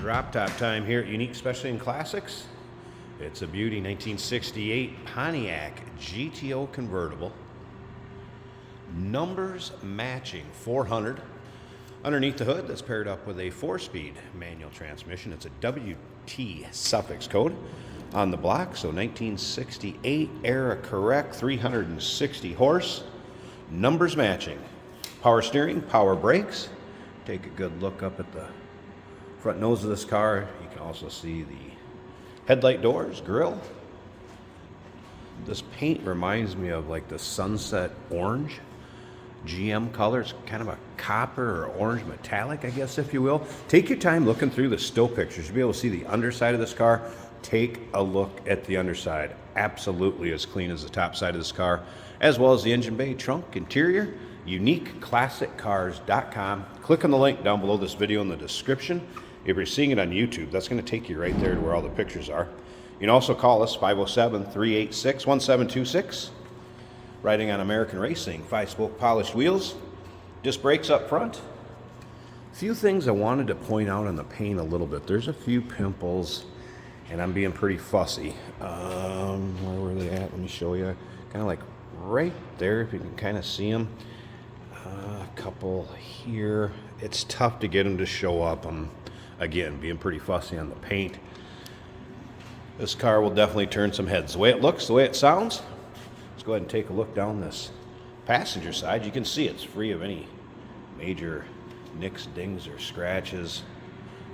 Drop top time here at Unique Specialty and Classics. It's a beauty 1968 Pontiac GTO convertible. Numbers matching 400. Underneath the hood, that's paired up with a 4-speed manual transmission. It's a WT suffix code on the block, so 1968 era correct, 360 horse. Numbers matching. Power steering, power brakes. Take a good look up at the front nose of this car. You can also see the headlight doors, grille. This paint reminds me of like the sunset orange GM color. It's kind of a copper or orange metallic, I guess, if you will. Take your time looking through the still pictures. You'll be able to see the underside of this car. Take a look at the underside. Absolutely as clean as the top side of this car, as well as the engine bay, trunk, interior. UniqueClassicCars.com. Click on the link down below this video in the description. If you're seeing it on YouTube, that's going to take you right there to where all the pictures are. You can also call us 507-386-1726. Riding on American Racing, 5-spoke polished wheels, disc brakes up front. A few things I wanted to point out on the paint a little bit. There's a few pimples, and I'm being pretty fussy. Where were they at? Let me show you. Kind of like right there, if you can kind of see them. A couple here. It's tough to get them to show up. Again, being pretty fussy on the paint. This car will definitely turn some heads. The way it looks, the way it sounds. Let's go ahead and take a look down this passenger side. You can see it's free of any major nicks, dings, or scratches.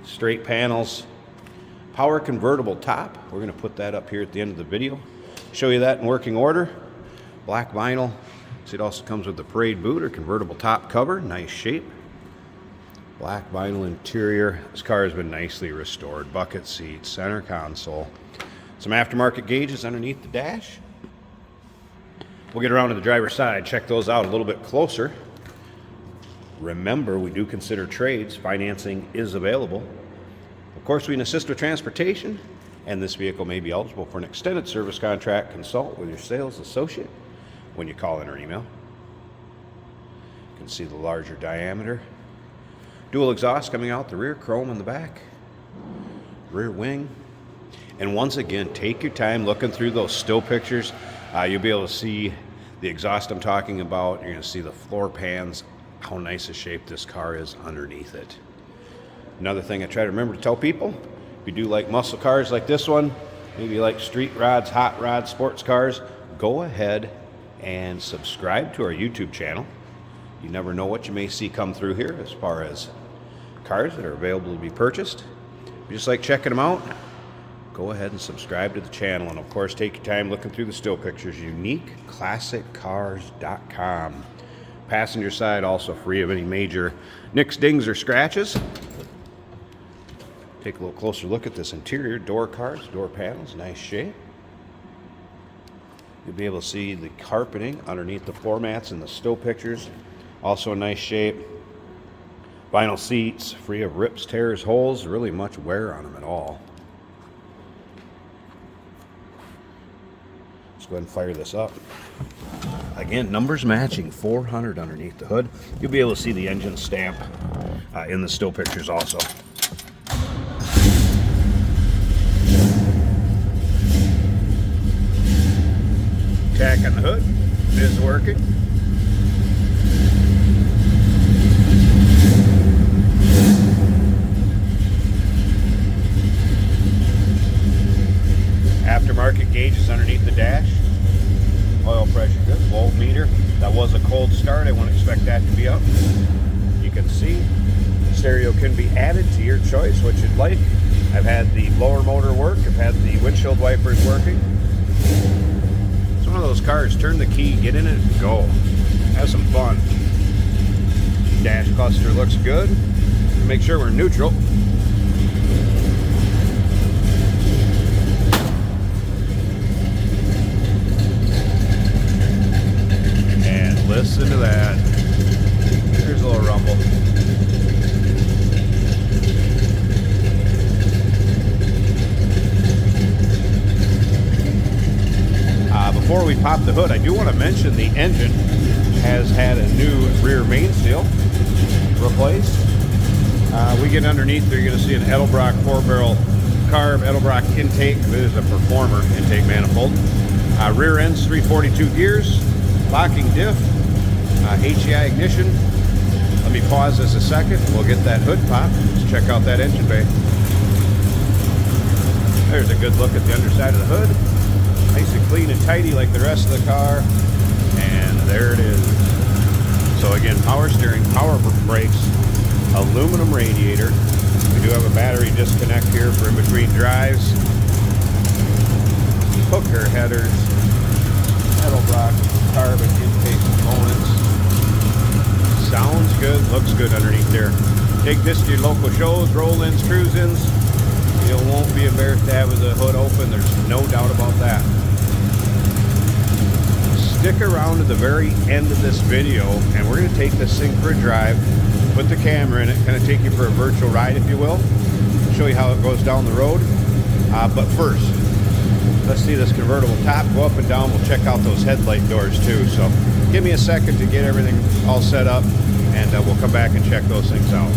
Straight panels. Power convertible top. We're going to put that up here at the end of the video. Show you that in working order. Black vinyl. See, it also comes with the parade boot or convertible top cover. Nice shape. Black vinyl interior. This car has been nicely restored. Bucket seats, center console. Some aftermarket gauges underneath the dash. We'll get around to the driver's side, check those out a little bit closer. Remember, we do consider trades. Financing is available. Of course, we can assist with transportation, and this vehicle may be eligible for an extended service contract. Consult with your sales associate when you call in or email. You can see the larger diameter. Dual exhaust coming out the rear, chrome in the back, rear wing. And once again, take your time looking through those still pictures. You'll be able to see the exhaust I'm talking about. You're going to see the floor pans, how nice a shape this car is underneath it. Another thing I try to remember to tell people, if you do like muscle cars like this one, maybe you like street rods, hot rods, sports cars, go ahead and subscribe to our YouTube channel. You never know what you may see come through here as far as cars that are available to be purchased. If you just like checking them out, go ahead and subscribe to the channel. And of course, take your time looking through the still pictures. UniqueClassicCars.com. Passenger side also free of any major nicks, dings, or scratches. Take a little closer look at this interior. Door cards, door panels, nice shape. You'll be able to see the carpeting underneath the floor mats in the still pictures. Also a nice shape. Vinyl seats, free of rips, tears, holes, really much wear on them at all. Let's go ahead and fire this up. Again, numbers matching 400 underneath the hood. You'll be able to see the engine stamp in the still pictures also. Tack on the hood is working. Aftermarket gauges underneath the dash. Oil pressure good. Voltmeter. That was a cold start. I wouldn't expect that to be up. You can see stereo can be added to your choice, what you'd like. I've had the blower motor work. I've had the windshield wipers working. It's one of those cars. Turn the key, get in it, and go. Have some fun. Dash cluster looks good. Make sure we're neutral. Listen to that. There's a little rumble. Before we pop the hood, I do want to mention the engine has had a new rear main seal replaced. We get underneath there, you're going to see an Edelbrock 4-barrel carb Edelbrock intake. This is a Performer intake manifold. Rear ends 342 gears, locking diff, HEI ignition. Let me pause this a second. We'll get that hood pop. Let's check out that engine bay. There's a good look at the underside of the hood. Nice and clean and tidy like the rest of the car. And there it is. So again, power steering, power brakes, aluminum radiator. We do have a battery disconnect here for in between drives. Hooker headers, Edelbrock carbon intake components. Sounds good, looks good underneath there. Take this to your local shows, roll-ins, cruise-ins. You won't be embarrassed to have the hood open. There's no doubt about that. Stick around to the very end of this video, and we're going to take this thing for a drive, put the camera in it, kind of take you for a virtual ride, if you will. Show you how it goes down the road. But first, let's see this convertible top go up and down. We'll check out those headlight doors too. So give me a second to get everything all set up, and we'll come back and check those things out.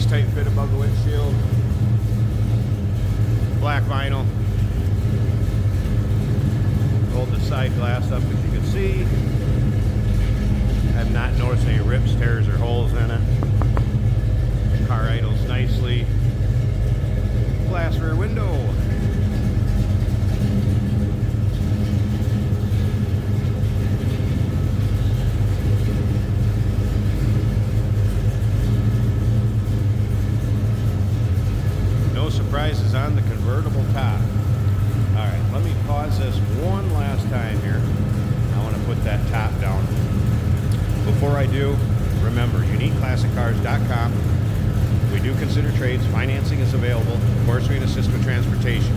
Tight fit above the windshield. Black vinyl. Hold the side glass up as you can see. I've not noticed any rips, tears, or holes in it. Car idles nicely. Glass rear window. Surprises on the convertible top. Alright, let me pause this one last time here. I want to put that top down. Before I do, remember, uniqueclassiccars.com. We do consider trades. Financing is available. Of course, we can assist with transportation.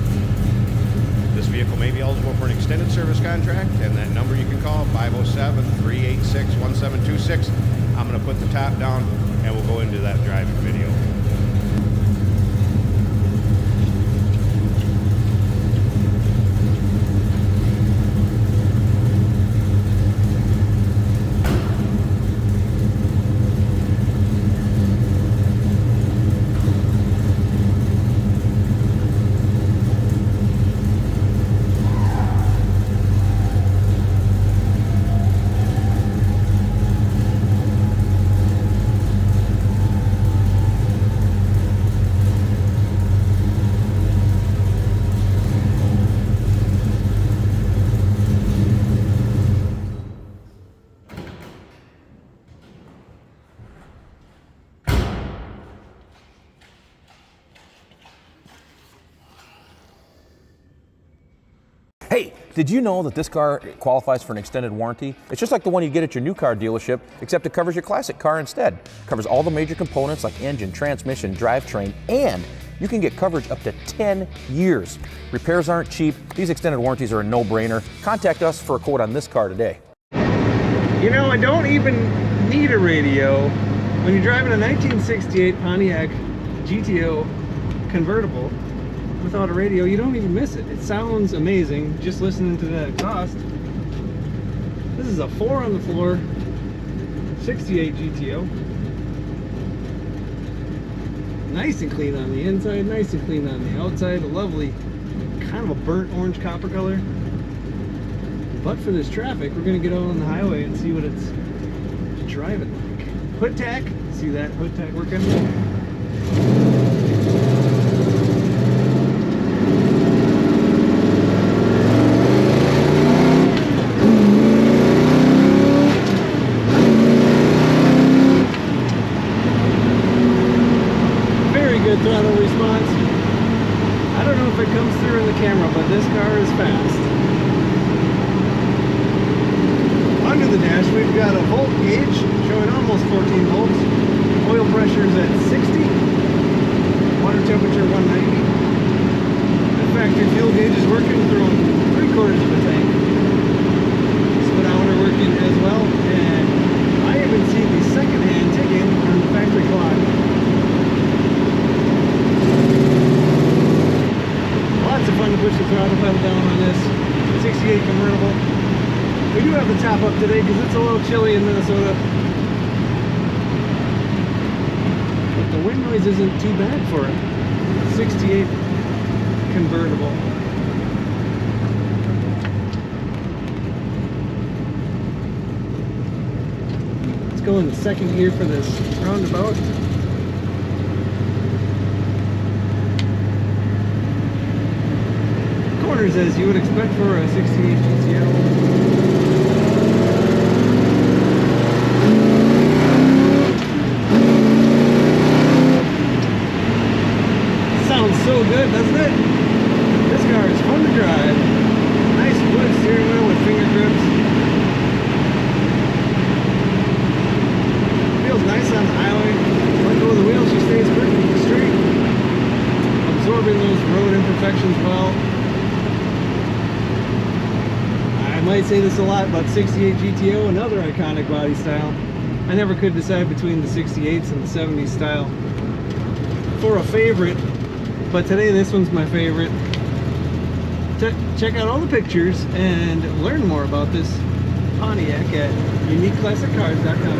This vehicle may be eligible for an extended service contract, and that number you can call, 507-386-1726. I'm going to put the top down, and we'll go into that driving video. Hey, did you know that this car qualifies for an extended warranty? It's just like the one you get at your new car dealership, except it covers your classic car instead. It covers all the major components like engine, transmission, drivetrain, and you can get coverage up to 10 years. Repairs aren't cheap. These extended warranties are a no-brainer. Contact us for a quote on this car today. You know, I don't even need a radio. When you're driving a 1968 Pontiac GTO convertible without a radio, you don't even miss it. It sounds amazing just listening to that exhaust. This is a 4 on the floor 68 GTO. Nice and clean on the inside, nice and clean on the outside. A lovely kind of a burnt orange copper color. But for this traffic, we're gonna get out on the highway and see what it's driving like. Hood tack, see that hood tack working? Very good throttle response. I don't know if it comes through in the camera, but this car is fast. Under the dash, we've got a volt gauge showing almost 14 volts. Oil pressure is at 60. Water temperature 190. The factory fuel gauge is working, throwing 3/4 of a tank. Speedometer working as well, and I even see the second-hand ticking on the factory clock. Lots of fun to push the throttle pedal down on this 68 convertible. We do have the top up today because it's a little chilly in Minnesota. But the wind noise isn't too bad for a 68 convertible. Let's go in the second gear for this roundabout. Corners as you would expect for a 68 GTO. So good, doesn't it? This car is fun to drive. Nice wood steering wheel with finger grips. Feels nice on the highway. Let go of the wheel, she stays perfectly straight. Absorbing those road imperfections well. I might say this a lot, but 68 GTO, another iconic body style. I never could decide between the 68s and the 70s style for a favorite. But today this one's my favorite. Check out all the pictures and learn more about this Pontiac at uniqueclassiccars.com.